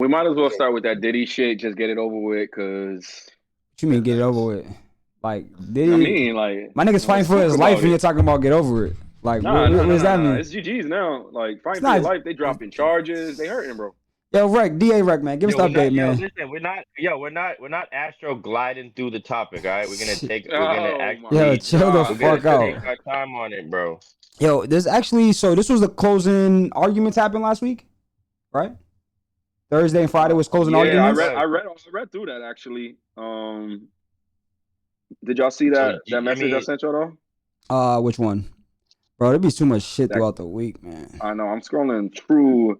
We might as well start with that Diddy shit. Just get it over with, cause What you mean get it over with? Like I Diddy, mean, like, my nigga's fighting let's for talk his life, about and you're it. talking about get over it. Like Nah, nah, what nah, does nah, that nah. mean? It's GG's now. Like It's fighting for your not. life. They dropping charges. They hurting, bro. Yo, Rec, DA Rec, man, give us Yo, the we're update, not. Yo, man. listen, we're not astro gliding through the topic. All right, we're gonna Oh my Yo, actually, chill the we're god. gonna fuck out. take our time on it, bro. Yo, this was the closing arguments happened last week, right? Thursday and Friday was closing Yeah, I arguments. read, I read, I read through that actually. Did y'all see So that I message I mean, sent y'all though? Which one? Bro, there be too much shit That throughout the week, man. I know I'm scrolling through.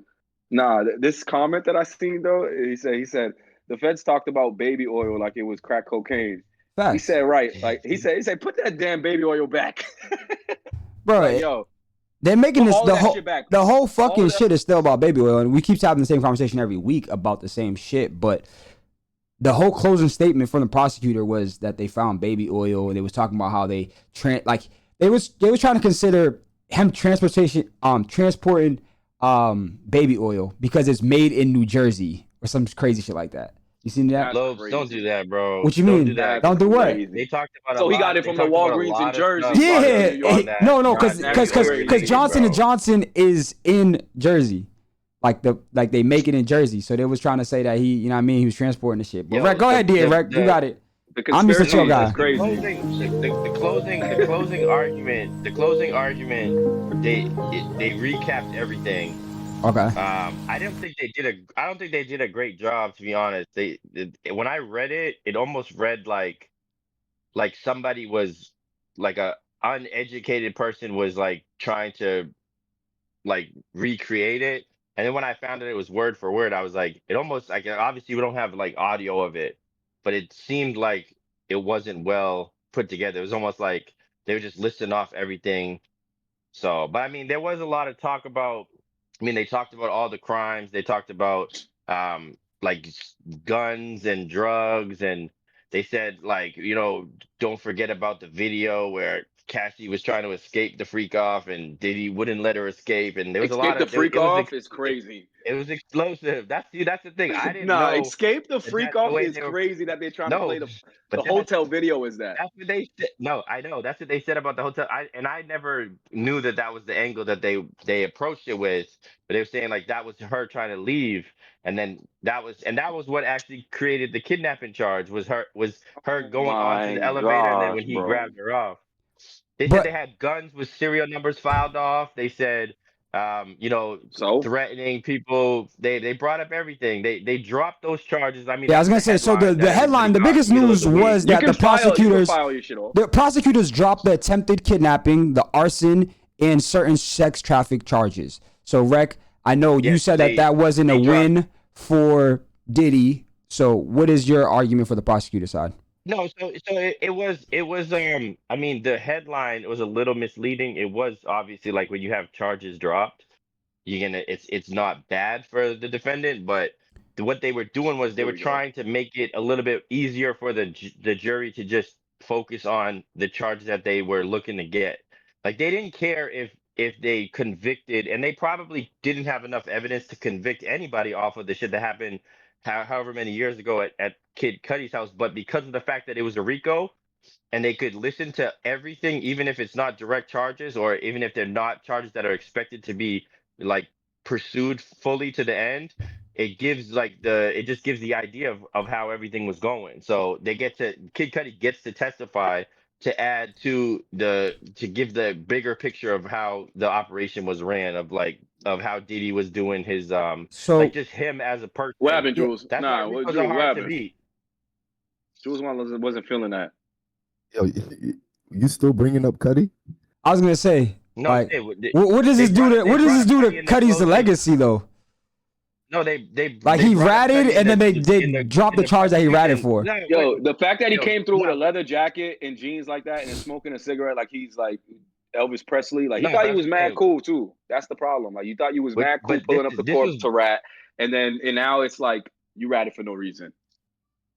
Nah, this comment that I seen though, he said the feds talked about baby oil like it was crack cocaine. He Facts. said right, like he said put that damn baby oil back. Like Bro, yo, they're making put this all of that shit back. the whole All fucking of that. shit is still about baby oil, and we keep having the same conversation every week about the same shit. But the whole closing statement from the prosecutor was that they found baby oil, and they was talking about how they was trying to consider him transporting baby oil because it's made in New Jersey or some crazy shit like that. You seen that? That's Lopes, don't do crazy. that, bro. What you Don't do mean? that. That's Don't do what? They crazy. talked about a So he got lot. it They from the talked about a Walgreens in lot of stuff Jersey, brought it to Yeah, New York. on that no, non That's baby oil because crazy. related, Johnson and bro. Johnson is in Jersey, like they make it in Jersey. So they was trying to say that he what I mean, he was transporting the shit. But Rec, Yo, go ahead, DA Rec, you got it. The I'm just a chill conspiracy is guy. the crazy. closing, the closing argument, they recapped everything. Okay. I don't think they did a great job, to be honest. When I read it, it almost read like somebody was like a uneducated person was like trying to like recreate it. And then when I found that it was word for word, I was like, it almost like obviously we don't have like audio of it, but it seemed like it wasn't well put together. It was almost like they were just listing off everything. So, but I mean, there was a lot of talk about. I mean, they talked about all the crimes. They talked about like guns and drugs, and they said like don't forget about the video where Cassie was trying to escape the freak off, and Diddy wouldn't let her escape, and there was a Escape lot the of freak off is crazy. it was explosive. That's the thing. I didn't Nah, know escape the that freak that's the off way is they were. crazy that they're trying to No, play the but that's hotel video is that. that's what they said. No, I know. That's what they said about the hotel. I never knew that that was the angle that they approached it with. But they were saying like that was her trying to leave, and then that was what actually created the kidnapping charge was her Oh going onto my the elevator, and then gosh, when he bro. grabbed her off. They said they But had guns with serial numbers filed off. They said, So threatening people. They brought up everything. They dropped those charges. I mean, yeah, I was that's gonna the say so headline the that everybody headline, the got biggest middle of news the week. was that you can file your shit off. the prosecutors dropped the attempted kidnapping, the arson, and certain sex traffic charges. So Rec, I know you Yes, said that they that wasn't a they dropped. win for Diddy. So what is your argument for the prosecutor side? No, it was. I mean, the headline was a little misleading. It was obviously like when you have charges dropped, it's not bad for the defendant, but what they were doing was they Here were we go. trying to make it a little bit easier for the jury to just focus on the charge that they were looking to get. Like they didn't care if they convicted, and they probably didn't have enough evidence to convict anybody off of the shit that happened however many years ago at Kid Cudi's house. But because of the fact that it was a RICO, and they could listen to everything, even if it's not direct charges, or even if they're not charges that are expected to be like pursued fully to the end. It just gives the idea of how everything was going. So Kid Cudi gets to testify to add to give the bigger picture of how the operation was ran, of how Diddy was doing his like So just him as a What person. happened, yeah, Jules? That's why Nah, Ricos are Jules, what hard to happened? beat. Jules wasn't feeling that. Yo, you still bringing up Cuddy? I was gonna say No, like they, what does they this do brought to up they what does brought this up do to Cuddy in the Cuddy's closing. legacy though? No, they Like they he brought up ratted Cuddy in and then the they in the dropped in the the charge that he ratted prosecution. for. No, wait, Yo, the fact that he yo, came through with a no, leather jacket and jeans like that and then smoking a cigarette like he's like Elvis Presley, like he no. thought But he I'm was mad saying, cool too. That's the problem. Like you thought you was mad cool but pulling up the this corpse was to rat, and now it's like you ratted for no reason.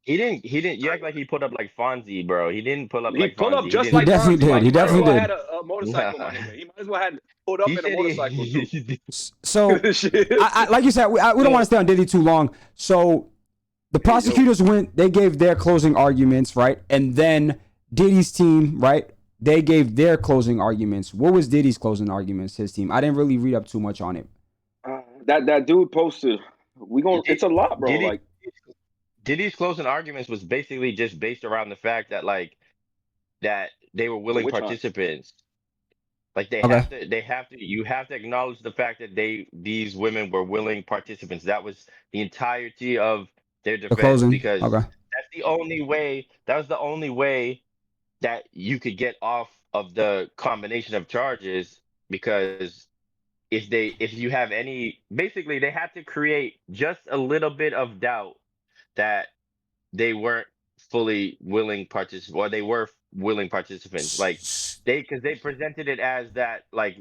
He didn't. You act like he put up like Fonzie, bro. He didn't pull up He like pull up Fonzie. He just He didn't. like definitely Fonzie. did. Like He he might as definitely well did. had a motorcycle, my nigga. He might as well had pulled He up in a said motorcycle too. he. So, Shit. like you said, we don't want to stay on Diddy too long. So, the prosecutors went. They gave their closing arguments, right, and then Diddy's team, right, they gave their closing arguments. What was Diddy's closing arguments? His team. I didn't really read up too much on it. That dude posted. It's a lot, bro. Diddy, Like Diddy's closing arguments was basically just based around the fact that that they were the willing witch hunt. participants. Like Okay. you have to acknowledge the fact that these women were willing participants. That was the entirety of their The defense closing. because Okay. that was the only way that you could get off of the combination of charges because if you have any basically they had to create just a little bit of doubt that they weren't fully willing participants or they were willing participants like because they presented it as that like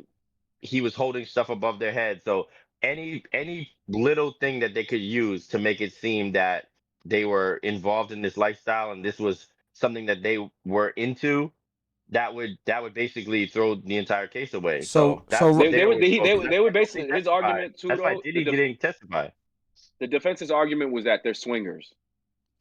he was holding stuff above their head so any little thing that they could use to make it seem that they were involved in this lifestyle and this was something that they were into that would basically throw the entire case away so that's So what They they were were focused. they That's were why nobody basically his testified. argument too That's why though. Diddy didn't testify. The defense's argument was that they're swingers.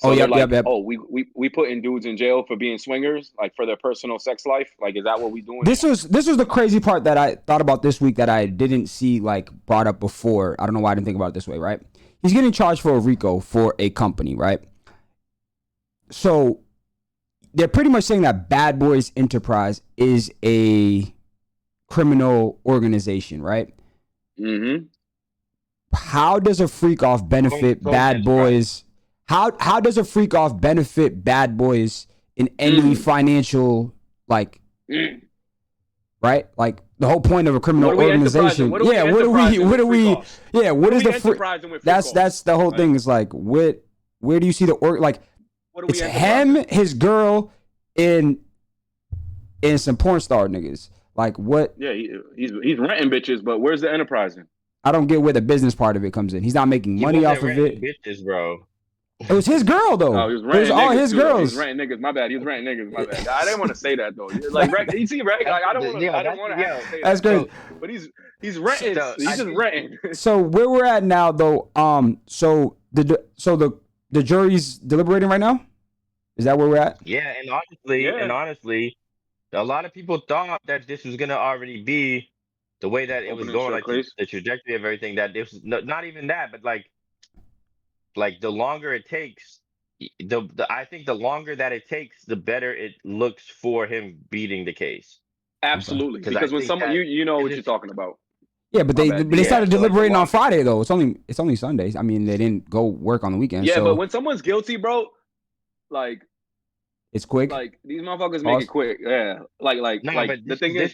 Oh, So they're yep, like, yep. oh, we putting dudes in jail for being swingers, like for their personal sex life. Like, is that what we doing? This was the crazy part that I thought about this week that I didn't see like brought up before. I don't know why I didn't think about it this way, right? He's getting charged for a RICO for a company, right? So they're pretty much saying that Bad Boys Enterprise is a criminal organization, right? Mm-hmm. How does a freak off benefit Bad Boys? How does a freak off benefit Bad Boys in any financial like right? Like the whole point of a criminal organization. What is the that's the whole thing is like where do you see the like it's him, his girl, and some porn star niggas. Like what? Yeah, he's renting bitches, but where's the enterprising? I don't get where the business part of it comes in. He's not making money off of it. Bitches, bro. It was his girl though. Oh, he was renting all niggas his too, girls. He was renting niggas. My bad. He was renting niggas. My bad. I didn't want to say that though. Like, you see, Reg, like, I don't want to. I don't want to have to say that's that. crazy. But he's renting. He's just renting. So where we're at now though, so the jury's deliberating right now. Is that where we're at? Yeah, and honestly, a lot of people thought that this was gonna already be the way that it was going, like the trajectory of everything. That this was not even that, but like the longer it takes, I think the longer that it takes, the better it looks for him beating the case. Absolutely, because when someone you know what you're talking about. Yeah, but they started deliberating on Friday though. It's only Sundays. I mean, they didn't go work on the weekend. Yeah, so. But when someone's guilty, bro, like it's quick. Like these motherfuckers make it quick. Yeah, like but the thing is,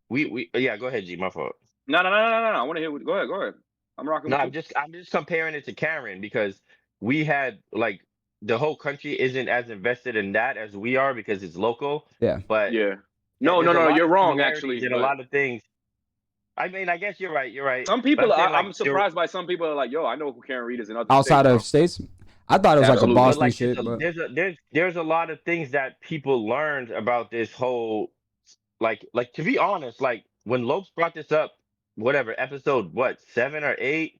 we yeah. Go ahead, G. My fault. No. I want to hear. Go ahead. I'm rocking. No, I'm just comparing it to Karen because we had like the whole country isn't as invested in that as we are because it's local. Yeah. But yeah. No, you're wrong actually. In a lot of things. I mean, I guess you're right. You're right. Some people, I'm surprised by some people are like, yo, I know who Karen Reed is in other outside of states. I thought it was like a Boston shit. But there's a lot of things that people learned about this whole, like to be honest, like when Lopes brought this up, whatever episode, 7 or 8,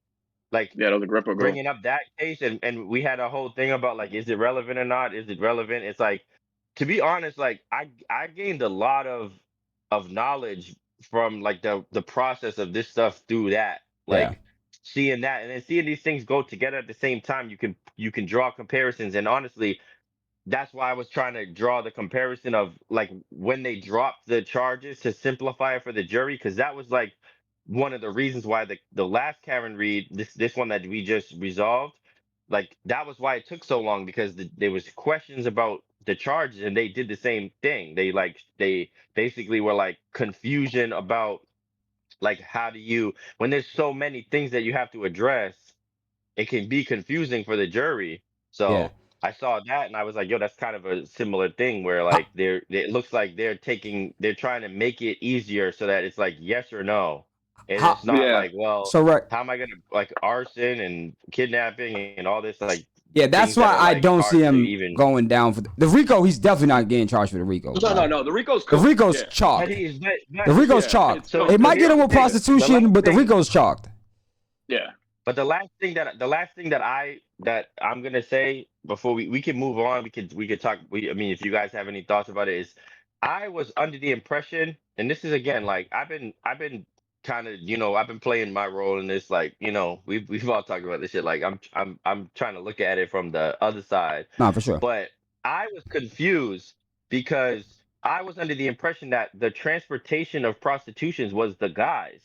like yeah, that was a gripper bringing up that case, and we had a whole thing about like, is it relevant or not? Is it relevant? It's like, to be honest, like I gained a lot of knowledge from like the process of this stuff through that, like. Yeah. Seeing that and then seeing these things go together at the same time, you can draw comparisons. And honestly, that's why I was trying to draw the comparison of like when they dropped the charges to simplify it for the jury, because that was like one of the reasons why the last Karen Reed, this one that we just resolved, like that was why it took so long, because there was questions about the charges and they did the same thing. They basically were like confusion about like, how do you, when there's so many things that you have to address, it can be confusing for the jury. So yeah. I saw that and I was like, yo, that's kind of a similar thing where like it looks like they're trying to make it easier so that it's like yes or no. And it's not like, well, so right. how am I going to like arson and kidnapping and all this? Like Yeah, that's things that why are I like don't see hard to him even. going down for the Rico. He's definitely not getting charged for the Rico. No. The Rico's The cooked. Rico's Yeah. But chalked. he's The Rico's Yeah, chalked. it's so cooked. It might get him with the last prostitution, but the thing. Rico's chalked. Yeah. But the last thing that I'm gonna say before we can move on, we could talk. I mean, if you guys have any thoughts about it, is I was under the impression, and this is again like I've been kind of I've been playing my role in this, like we've all talked about this shit. Like I'm trying to look at it from the other side, Nah, for sure. but I was confused because I was under the impression that the transportation of prostitutions was the guys.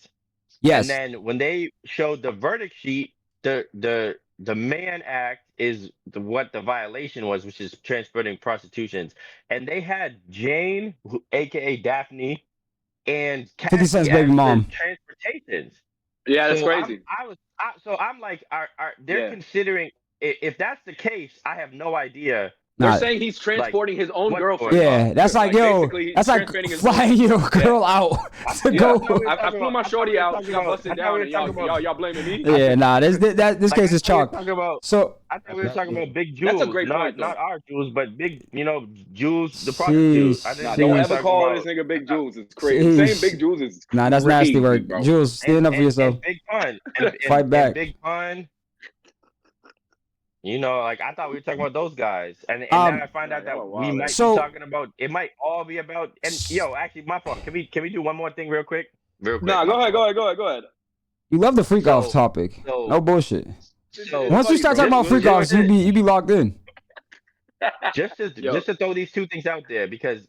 And Yes. then when they showed the verdict sheet, the Mann Act is what the violation was, which is transporting prostitutions. And they had Jane, aka Daphne, and 50 Cent's Cassie baby as the mom. transportations. Yeah, that's So crazy. I'm like, they're Yeah. considering if that's the case, I have no idea. They're Nah, saying he's transporting his own what's girlfriend. going yeah, that's like basically, that's like transferring his flying your girl out to Yeah, go. I flew my shorty out. She got busted down, and y'all blaming me? Yeah, nah, this case is chalked. So I thought we were talking about Big That's a Jules, great point, though. not our Jules, but big, Jules the prostitute. I think Nah, we don't were ever talking call about this nigga Big Jules. It's crazy. Saying Big Jules is nah, that's nasty crazy, work. bro. Jules, stand up for yourself. And Big Pun, Fight back. and Big Pun. Like I thought we were talking about those guys, and now I find out that we might be talking about. It might all be about. And actually, my fault. Can we do one more thing real quick? Nah, go ahead. You love the freak off topic. No bullshit. So Once you start talking about freak offs, you be locked in. just to throw these two things out there, because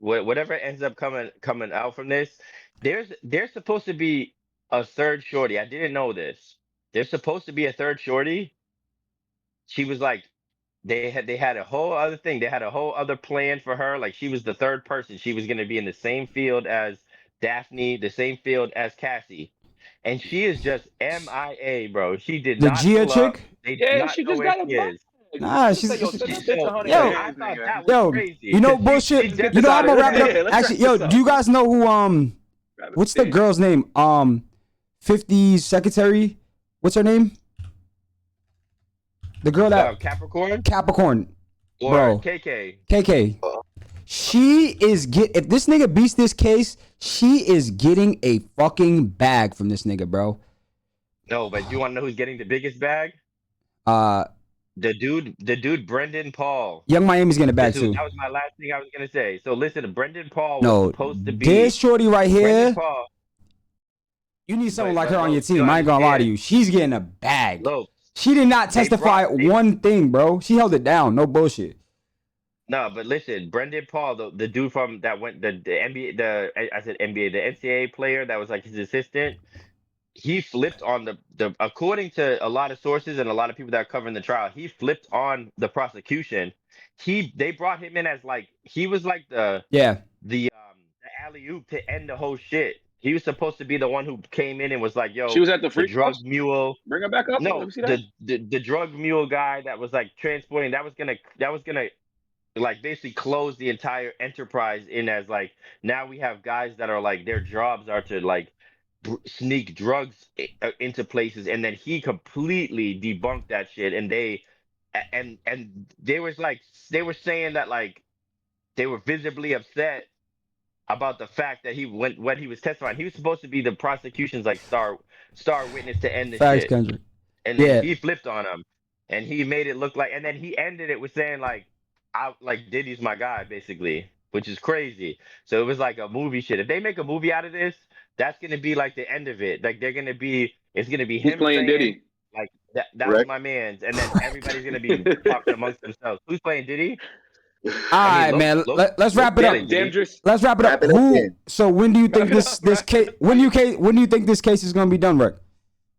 whatever ends up coming out from this, there's supposed to be a third shorty. I didn't know this. There's supposed to be a third shorty. She was like, they had a whole other thing. They had a whole other plan for her. Like she was the third person. She was gonna be in the same field as Daphne, the same field as Cassie. And she is just MIA, bro. She did The not Gia pull up. chick? They did not she know just where got she a is. Nah, she's yo, I thought that was crazy. You know bullshit. Let's get You this know out I'm of gonna wrap here. it up. Let's Actually, wrap yo, this up. do you guys know who what's the girl's name? 50's secretary. What's her name? The girl that Capricorn. Or Bro. KK. She is if this nigga beats this case, she is getting a fucking bag from this nigga, bro. No, but you want to know who's getting the biggest bag? The dude, Brendan Paul. Young Miami's getting a bag too. That was my last thing I was gonna say. So listen, Brendan Paul No, was supposed to be this shorty right here. Brendan Paul. You need someone like her on your team. I ain't gonna lie to you. She's getting a bag. Look, she did not testify one thing, bro. She held it down. No bullshit. No, but listen, Brendan Paul, the dude from that went the NBA, I said NBA, the NCAA player that was like his assistant. He flipped on the according to a lot of sources and a lot of people that are covering the trial, he flipped on the prosecution. They brought him in as like he was like the alley oop to end the whole shit. He was supposed to be the one who came in and was like, "Yo, she was at the drug mule." Bring her back up. No, Let me see that. the drug mule guy that was like transporting. That was gonna like basically close the entire enterprise in as like now we have guys that are like their jobs are to like sneak drugs into places, and then he completely debunked that shit, and they were saying that like they were visibly upset about the fact that when he was testifying, he was supposed to be the prosecution's like star witness to end the Facts, shit. Kendrick. And then he flipped on him, and he made it look like, and then he ended it with saying like Diddy's my guy, basically, which is crazy. So it was like a movie shit. If they make a movie out of this, that's gonna be like the end of it. Like it's gonna be him playing saying, Diddy. Like that was my man's, and then everybody's gonna be talking amongst themselves. Who's playing Diddy? All right, man. Let's wrap it up. Let's wrap it up. So when do you think this case? When do you think this case is gonna be done, Rick?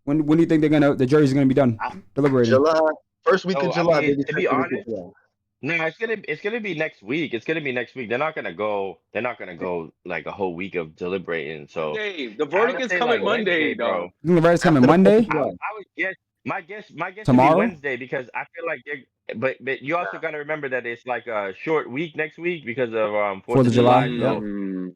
When do you think the jury's gonna be done deliberating? July, first week of July. To be honest, no, it's gonna be next week. It's gonna be next week. They're not gonna go like a whole week of deliberating. So the verdict is coming Monday, bro. The verdict's coming Monday. I would guess. My guess Tomorrow? would be Wednesday, because I feel like but you also got to remember that it's like a short week next week because of 4th of July. So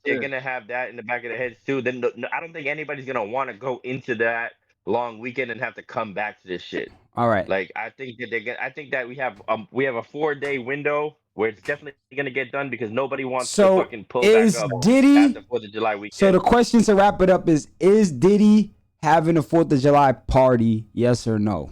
they're gonna have that in the back of their heads too. Then I don't think anybody's gonna want to go into that long weekend and have to come back to this shit. All right. Like I think that I think that we have a 4-day window where it's definitely gonna get done because nobody wants to So fucking pull back is up Diddy? after 4th of July weekend. So the question to wrap it up is Diddy having a 4th of July party? Yes or no?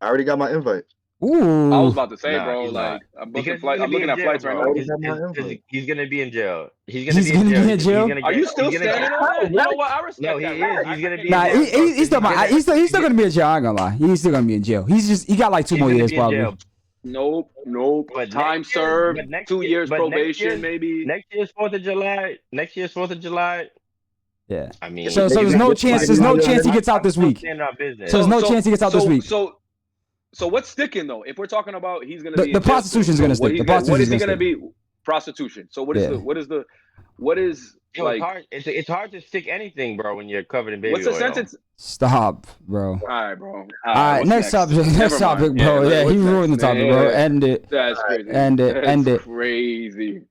I already got my invite. Ooh. I was about to say, Nah, bro, he's like not. I'm Because booking he's gonna I'm be looking in at jail, flights right bro. now. He's my invite. He's gonna be in jail. He's He's gonna be in jail. in jail? He's Are you gonna still get, standing on that? You know what? I respect No, he that. is. Bro. He's gonna be Nah, in jail. bro, he's still because he's still gonna be in jail. I ain't gonna lie. He's still gonna be in jail. He got like 2 he's more gonna years be in probably. jail. Nope. But Time next year, served, but next 2 year, years but probation, maybe. next year's 4th of July. Next year's 4th of July. Yeah. I mean, So there's no chance. There's no chance he gets out this week. So there's no chance he gets out this week. So what's sticking though? If we're talking about he's gonna be The prostitution's gonna stick. What is he gonna be? Prostitution. So what is Yo, like? it's hard to stick anything, bro, when you're covered in baby What's the oil. sentence? Stop, bro. All right, bro. All right, what's next topic. Next Never topic, mind. bro. Yeah, he what's ruined the next? topic, bro. End it. That's crazy. End it. That's End it. crazy.